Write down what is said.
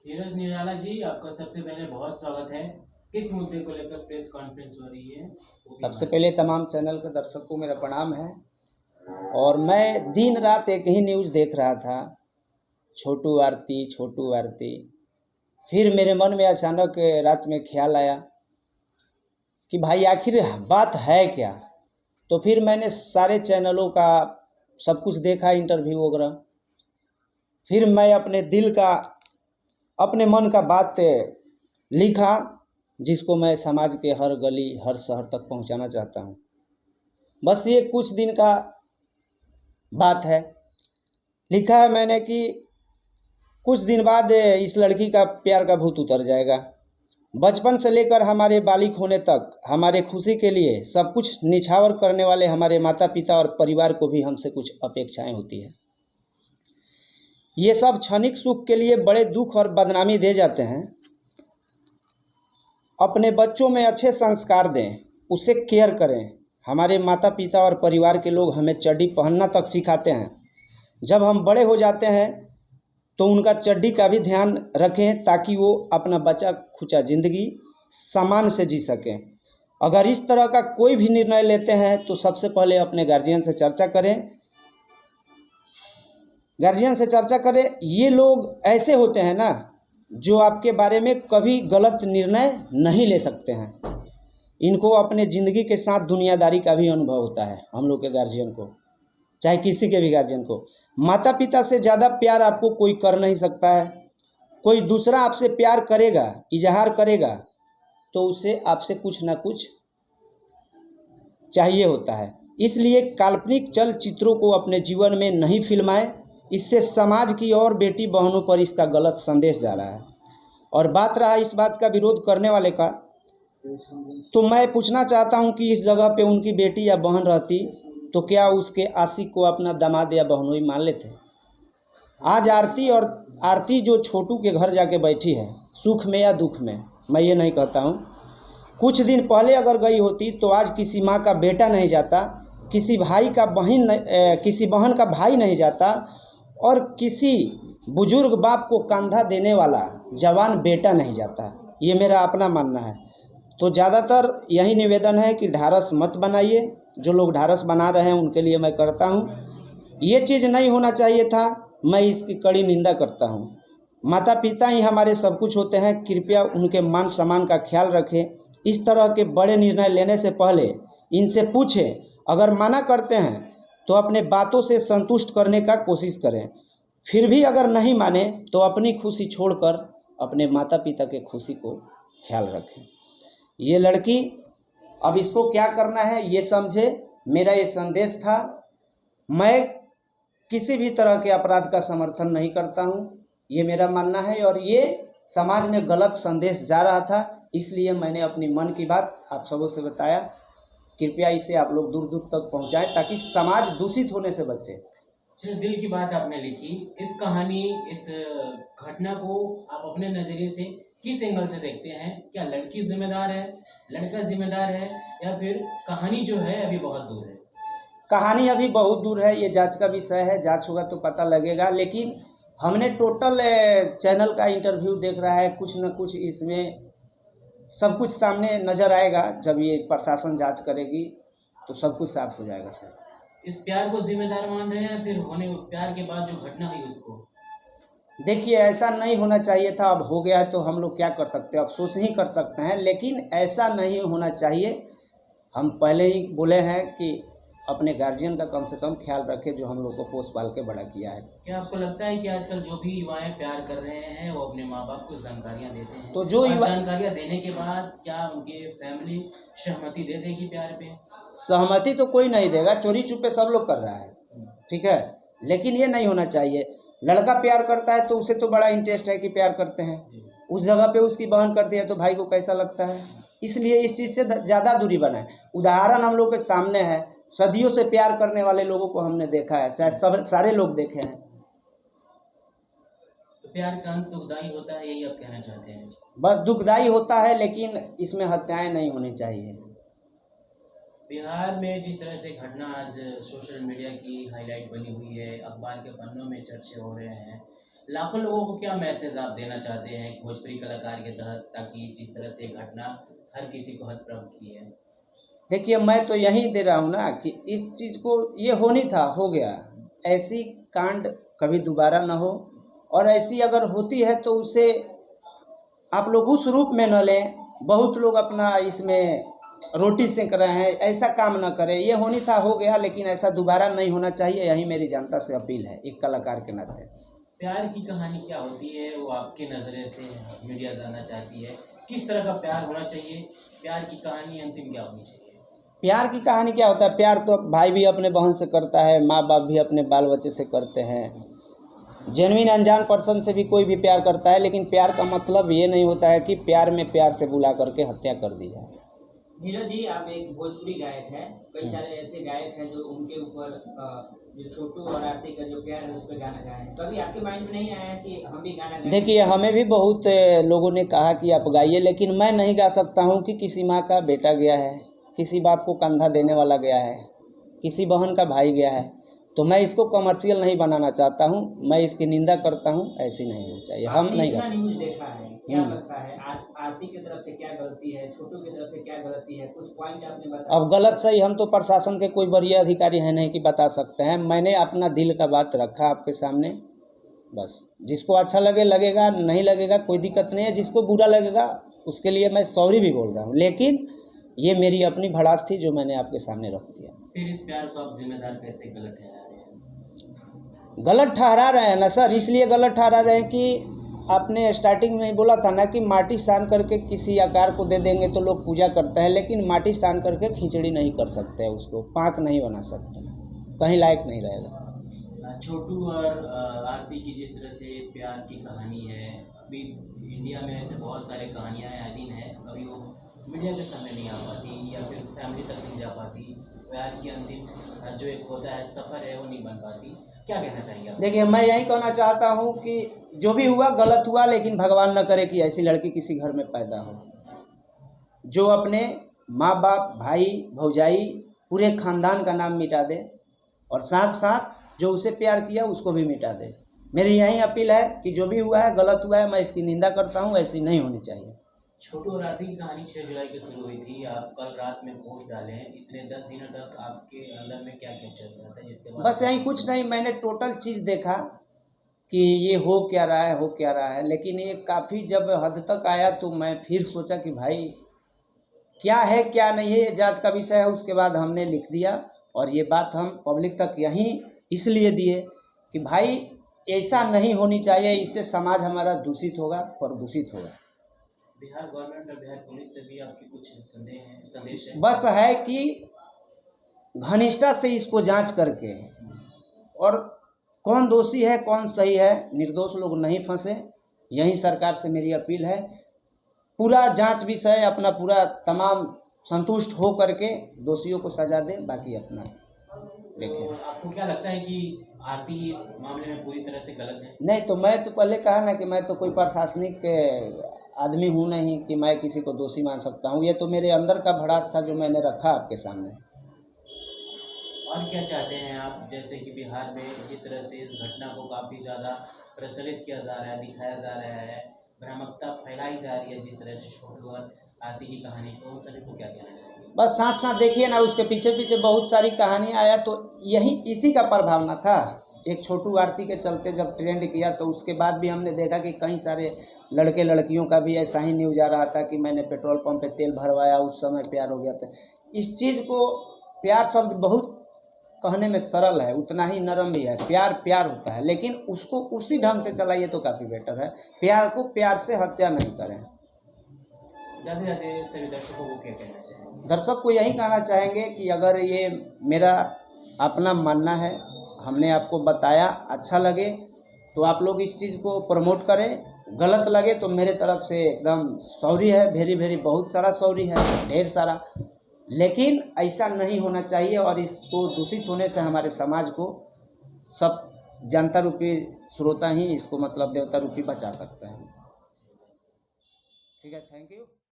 नीरज निराला जी, आपका सबसे पहले बहुत स्वागत है। किस मुद्दे को लेकर प्रेस कॉन्फ्रेंस हो रही है वो भी सबसे हमारे पहले तमाम चैनल के दर्शकों को मेरा प्रणाम है। और मैं दिन रात एक ही न्यूज़ देख रहा था, छोटू आरती छोटू आरती। फिर मेरे मन में अचानक रात में ख्याल आया कि भाई आखिर बात है क्या। तो फिर मैंने सारे चैनलों का सब कुछ देखा, इंटरव्यू वगैरह। फिर मैं अपने दिल का, अपने मन का बात लिखा, जिसको मैं समाज के हर गली हर शहर तक पहुंचाना चाहता हूं। बस ये कुछ दिन का बात है। लिखा है मैंने कि कुछ दिन बाद इस लड़की का प्यार का भूत उतर जाएगा। बचपन से लेकर हमारे बालिग होने तक हमारे खुशी के लिए सब कुछ निछावर करने वाले हमारे माता पिता और परिवार को भी हमसे कुछ अपेक्षाएं होती है। ये सब क्षणिक सुख के लिए बड़े दुख और बदनामी दे जाते हैं। अपने बच्चों में अच्छे संस्कार दें, उससे केयर करें। हमारे माता पिता और परिवार के लोग हमें चड्डी पहनना तक सिखाते हैं। जब हम बड़े हो जाते हैं तो उनका चड्डी का भी ध्यान रखें, ताकि वो अपना बचा खुचा ज़िंदगी सामान से जी सकें। अगर इस तरह का कोई भी निर्णय लेते हैं तो सबसे पहले अपने गार्जियन से चर्चा करें। ये लोग ऐसे होते हैं ना, जो आपके बारे में कभी गलत निर्णय नहीं ले सकते हैं। इनको अपने ज़िंदगी के साथ दुनियादारी का भी अनुभव होता है। हम लोग के गार्जियन को, चाहे किसी के भी गार्जियन को, माता पिता से ज़्यादा प्यार आपको कोई कर नहीं सकता है। कोई दूसरा आपसे प्यार करेगा, इजहार करेगा, तो उसे आपसे कुछ ना कुछ चाहिए होता है। इसलिए काल्पनिक चलचित्रों को अपने जीवन में नहीं फिल्माएं। इससे समाज की और बेटी बहनों पर इसका गलत संदेश जा रहा है। और बात रहा इस बात का विरोध करने वाले का, तो मैं पूछना चाहता हूं कि इस जगह पे उनकी बेटी या बहन रहती तो क्या उसके आशिक को अपना दामाद या बहनोई मान लेते। आज आरती जो छोटू के घर जाके बैठी है, सुख में या दुख में, मैं ये नहीं कहता हूँ। कुछ दिन पहले अगर गई होती तो आज किसी माँ का बेटा नहीं जाता, किसी बहन का भाई नहीं जाता, और किसी बुजुर्ग बाप को कंधा देने वाला जवान बेटा नहीं जाता। ये मेरा अपना मानना है। तो ज़्यादातर यही निवेदन है कि ढारस मत बनाइए। जो लोग ढारस बना रहे हैं उनके लिए मैं करता हूँ, ये चीज़ नहीं होना चाहिए था। मैं इसकी कड़ी निंदा करता हूँ। माता पिता ही हमारे सब कुछ होते हैं। कृपया उनके मान सम्मान का ख्याल रखें। इस तरह के बड़े निर्णय लेने से पहले इनसे पूछें। अगर मना करते हैं तो अपने बातों से संतुष्ट करने का कोशिश करें। फिर भी अगर नहीं माने तो अपनी खुशी छोड़कर अपने माता पिता के खुशी को ख्याल रखें। ये लड़की, अब इसको क्या करना है ये समझे। मेरा ये संदेश था। मैं किसी भी तरह के अपराध का समर्थन नहीं करता हूँ, ये मेरा मानना है। और ये समाज में गलत संदेश जा रहा था, इसलिए मैंने अपनी मन की बात आप सबों से बताया। कृपया इसे आप लोग दूर दूर तक पहुँचाएं, ताकि समाज दूषित होने से बचे। सिर्फ दिल की बात आपने लिखी। इस कहानी, इस घटना को आप अपने नज़रिए से किस एंगल से देखते हैं? क्या लड़की जिम्मेदार है, लड़का जिम्मेदार है, या फिर कहानी जो है अभी बहुत दूर है? कहानी अभी बहुत दूर है, ये जांच का विषय है। जांच होगा तो पता लगेगा। लेकिन हमने टोटल चैनल का इंटरव्यू देख रहा है, कुछ न कुछ इसमें सब कुछ सामने नज़र आएगा। जब ये प्रशासन जांच करेगी तो सब कुछ साफ हो जाएगा सर। इस प्यार को जिम्मेदार मान रहे हैं, या फिर होने प्यार के बाद जो घटना हुई उसको? देखिए, ऐसा नहीं होना चाहिए था। अब हो गया है तो हम लोग क्या कर सकते हैं, अफसोस ही कर सकते हैं। लेकिन ऐसा नहीं होना चाहिए। हम पहले ही बोले हैं कि अपने गार्जियन का कम से कम ख्याल रखें, जो हम लोग को पोस पाल के बड़ा किया है। क्या आपको लगता है कि आजकल जो भी युवाएं प्यार कर रहे हैं वो अपने माँ बाप को जानकारियाँ देते हैं, तो जो और युवा जानकारियाँ देने के बाद क्या उनके फैमिली सहमति दे देगी प्यार पे? सहमति तो कोई नहीं देगा, चोरी छुपे सब लोग कर रहा है, ठीक है। लेकिन ये नहीं होना चाहिए। लड़का प्यार करता है तो उसे तो बड़ा इंटरेस्ट है कि प्यार करते हैं। उस जगह पे उसकी बहन करती है तो भाई को कैसा लगता है। इसलिए इस चीज़ से ज़्यादा दूरी बनाए। उदाहरण हम लोग के सामने है। सदियों से प्यार करने वाले लोगों को हमने देखा है, चाहे सब सारे लोग देखे हैं। तो प्यार का अंत दुखदाई होता है, यही आप कहना चाहते हैं? बस दुखदाई होता है, लेकिन इसमें हत्याएं नहीं होनी चाहिए। बिहार में जिस तरह से घटना आज सोशल मीडिया की हाईलाइट बनी हुई है, अखबार के पन्नों में चर्चे हो रहे हैं, लाखों लोगों को क्या मैसेज आप देना चाहते हैं भोजपुरी कलाकार के तहत, ताकि जिस तरह से घटना हर किसी को हतप्रभ की है? देखिए, मैं तो यही दे रहा हूँ ना कि इस चीज़ को, ये होनी था, हो गया। ऐसी कांड कभी दोबारा ना हो, और ऐसी अगर होती है तो उसे आप लोग उस रूप में न लें। बहुत लोग अपना इसमें रोटी सेक रहे हैं, ऐसा काम ना करें। ये होनी था, हो गया, लेकिन ऐसा दोबारा नहीं होना चाहिए। यही मेरी जनता से अपील है, एक कलाकार के नाते। प्यार की कहानी क्या होती है वो आपके नज़रिए से मीडिया जानना चाहती है। किस तरह का प्यार होना चाहिए? प्यार की कहानी अंतिम क्या होनी चाहिए? प्यार की कहानी क्या होता है? प्यार तो भाई भी अपने बहन से करता है, माँ बाप भी अपने बाल बच्चे से करते हैं, जेन्युइन अनजान पर्सन से भी कोई भी प्यार करता है। लेकिन प्यार का मतलब ये नहीं होता है कि प्यार में प्यार से बुला करके हत्या कर दी जाए। नीरज जी, आप एक भोजपुरी गायक हैं। कई सारे ऐसे गायक हैं जो उनके ऊपर जो छोटू और आरती का जो प्यार है उस पर गाना गाए हैं। कभी आपके माइंड में नहीं आया कि हम भी गाना गाएं? देखिए, हमें भी बहुत लोगों ने कहा कि आप गाइए, लेकिन मैं नहीं गा सकता हूँ कि किसी माँ का बेटा गया है, किसी बाप को कंधा देने वाला गया है, किसी बहन का भाई गया है, तो मैं इसको कमर्शियल नहीं बनाना चाहता हूँ। मैं इसकी निंदा करता हूँ, ऐसी नहीं होनी चाहिए। हम आपने नहीं गा इतना सकते। न्यूज देखा है, क्या लगता है आरती की तरफ से क्या गलती है, छोटू की तरफ से क्या गलती है? कुछ पॉइंट आपने बताया। अब गलत सही हम तो प्रशासन के कोई वरीय अधिकारी हैं नहीं कि बता सकते हैं। मैंने अपना दिल का बात रखा आपके सामने, बस। जिसको अच्छा लगे लगेगा, नहीं लगेगा कोई दिक्कत नहीं है। जिसको बुरा लगेगा उसके लिए मैं सॉरी भी बोल रहा हूँ, लेकिन ये मेरी अपनी भड़ास थी जो मैंने आपके सामने रख दिया। फिर इस प्यार को आप जिम्मेदार कैसे गलत ठहरा रहे हैं? गलत ठहरा रहे हैं ना सर, इसलिए गलत ठहरा रहे हैं कि आपने स्टार्टिंग में ही बोला था ना कि माटी सान करके किसी आकार को दे देंगे तो लोग पूजा करते हैं, लेकिन माटी सान करके खिचड़ी नहीं कर सकते, उसको पाक नहीं बना सकते, कहीं लायक नहीं रहेगा। छोटू और आरती की जिस तरह से प्यार की कहानी है, अभी इंडिया में ऐसे बहुत सारे कहानियाँ आए दिन है, कभी वो मीडिया के सामने नहीं आ पाती या फिर फैमिली तक नहीं जा पाती। प्यार की अंतिम जो एक होता है सफ़र है वो नहीं बन पाती। क्या कहना चाहेंगे आप? देखिए, मैं यही कहना चाहता हूँ कि जो भी हुआ गलत हुआ, लेकिन भगवान न करे कि ऐसी लड़की किसी घर में पैदा हो जो अपने माँ बाप, भाई, भौजाई, पूरे खानदान का नाम मिटा दे, और साथ साथ जो उसे प्यार किया उसको भी मिटा दे। मेरी यही अपील है कि जो भी हुआ है गलत हुआ है, मैं इसकी निंदा करता हूँ, ऐसी नहीं होनी चाहिए। छोटू और आरती की कहानी 6 जुलाई को शुरू हुई थी। आप कल रात में पोस्ट डाले हैं। इतने 10 दिनों तक आपके अंदर में क्या क्या चल रहा था जिसके बाद? बस यही, कुछ नहीं, मैंने टोटल चीज़ देखा कि ये हो क्या रहा है, हो क्या रहा है। लेकिन ये काफ़ी जब हद तक आया तो मैं फिर सोचा कि भाई क्या है क्या नहीं है, ये जांच का विषय है। उसके बाद हमने लिख दिया, और ये बात हम पब्लिक तक यहीं इसलिए दिए कि भाई ऐसा नहीं होनी चाहिए, इससे समाज हमारा दूषित होगा, प्रदूषित होगा। बिहार गवर्नमेंट और बिहार पुलिस से भी आपके कुछ संदेश है? बस है कि घनिष्ठता से इसको जांच करके, और कौन दोषी है कौन सही है, निर्दोष लोग नहीं फंसे, यही सरकार से मेरी अपील है। पूरा जांच विषय अपना पूरा तमाम संतुष्ट हो करके दोषियों को सजा दे, बाकी अपना देखें। तो आपको क्या लगता है कि आरती इस मामले में पूरी तरह से गलत है? नहीं तो मैं तो पहले कहा ना कि मैं तो कोई प्रशासनिक आदमी हूँ नहीं कि मैं किसी को दोषी मान सकता हूँ। ये तो मेरे अंदर का भड़ास था जो मैंने रखा आपके सामने। और क्या चाहते हैं आप, जैसे कि बिहार में जिस तरह से इस घटना को काफ़ी ज़्यादा प्रचलित किया जा रहा है, दिखाया जा रहा है, भ्रामकता फैलाई जा रही है जिस तरह से छोटू और आरती की कहानी को, उन सभी को क्या कहना चाहिए? बस साथ साथ देखिए ना, उसके पीछे पीछे बहुत सारी कहानी आया, तो यही इसी का प्रभाव ना था। एक छोटू आरती के चलते जब ट्रेंड किया तो उसके बाद भी हमने देखा कि कई सारे लड़के लड़कियों का भी ऐसा ही न्यूज़ आ रहा था कि मैंने पेट्रोल पंप पे तेल भरवाया, उस समय प्यार हो गया था। इस चीज़ को, प्यार शब्द बहुत कहने में सरल है, उतना ही नरम भी है। प्यार प्यार होता है, लेकिन उसको उसी ढंग से चलाइए तो काफ़ी बेटर है। प्यार को प्यार से हत्या नहीं करें। ज़्यादा ज़्यादा सभी दर्शकों को क्या कहना चाहिए? दर्शक को यही कहना चाहेंगे कि अगर ये मेरा अपना मानना है, हमने आपको बताया, अच्छा लगे तो आप लोग इस चीज़ को प्रमोट करें, गलत लगे तो मेरे तरफ से एकदम सॉरी है, वेरी वेरी बहुत सारा सॉरी है, ढेर सारा। लेकिन ऐसा नहीं होना चाहिए, और इसको दूषित होने से हमारे समाज को सब जनता रूपी श्रोता ही इसको मतलब देवता रूपी बचा सकते हैं। ठीक है, थैंक यू।